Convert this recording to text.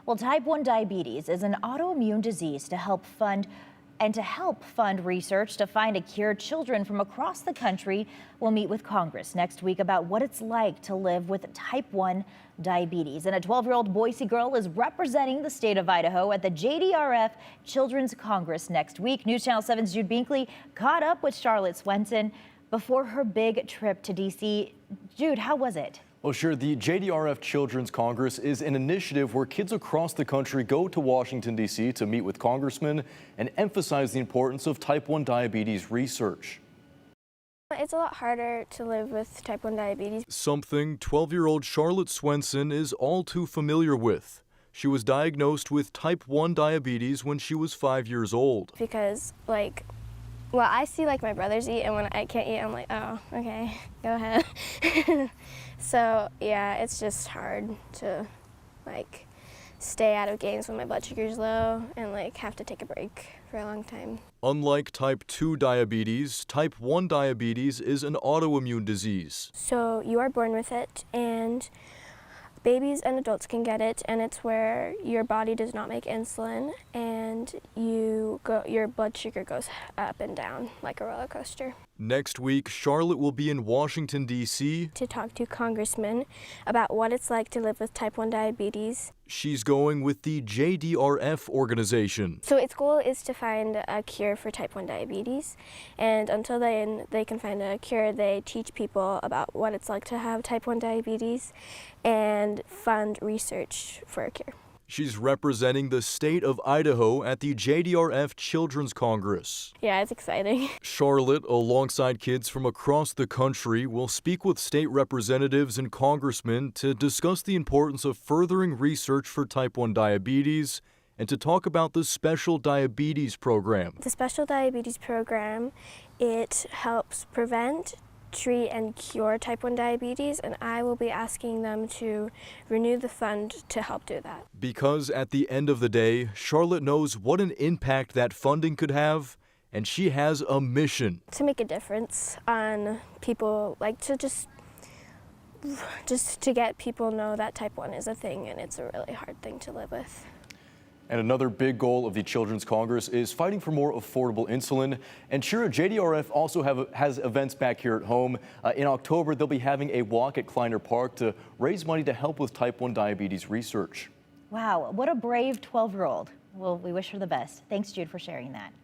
Well, type 1 diabetes is an autoimmune disease to help fund research to find a cure. Children from across the country will meet with Congress next week about what it's like to live with type 1 diabetes. And a 12-year-old Boise girl is representing the state of Idaho at the JDRF Children's Congress next week. News Channel 7's Jude Binkley caught up with Charlotte Swenson before her big trip to D.C. Jude, how was it? Well, sure. The JDRF Children's Congress is an initiative where kids across the country go to Washington, D.C. to meet with congressmen and emphasize the importance of type 1 diabetes research. It's a lot harder to live with type 1 diabetes. Something 12-year-old Charlotte Swenson is all too familiar with. She was diagnosed with type 1 diabetes when she was 5 years old. Because, I see my brothers eat, and when I can't eat, I'm like, oh, okay, go ahead. So, yeah, it's just hard to, stay out of games when my blood sugar's low and, have to take a break for a long time. Unlike type 2 diabetes, type 1 diabetes is an autoimmune disease. So you are born with it, and babies and adults can get it, and it's where your body does not make insulin, and your blood sugar goes up and down like a roller coaster. Next week, Charlotte will be in Washington, D.C. to talk to congressmen about what it's like to live with type 1 diabetes. She's going with the JDRF organization. So its goal is to find a cure for type 1 diabetes, and until then they can find a cure, they teach people about what it's like to have type 1 diabetes and fund research for a cure. She's representing the state of Idaho at the JDRF Children's Congress. Yeah, it's exciting. Charlotte, alongside kids from across the country, will speak with state representatives and congressmen to discuss the importance of furthering research for type 1 diabetes and to talk about the Special Diabetes Program. The Special Diabetes Program, it helps prevent, treat, and cure type 1 diabetes, and I will be asking them to renew the fund to help do that. Because at the end of the day, Charlotte knows what an impact that funding could have, and she has a mission. To make a difference on people, just to get people know that type 1 is a thing, and it's a really hard thing to live with. And another big goal of the Children's Congress is fighting for more affordable insulin. And sure, JDRF also has events back here at home. In October, they'll be having a walk at Kleiner Park to raise money to help with type 1 diabetes research. Wow, what a brave 12-year-old. Well, we wish her the best. Thanks, Jude, for sharing that.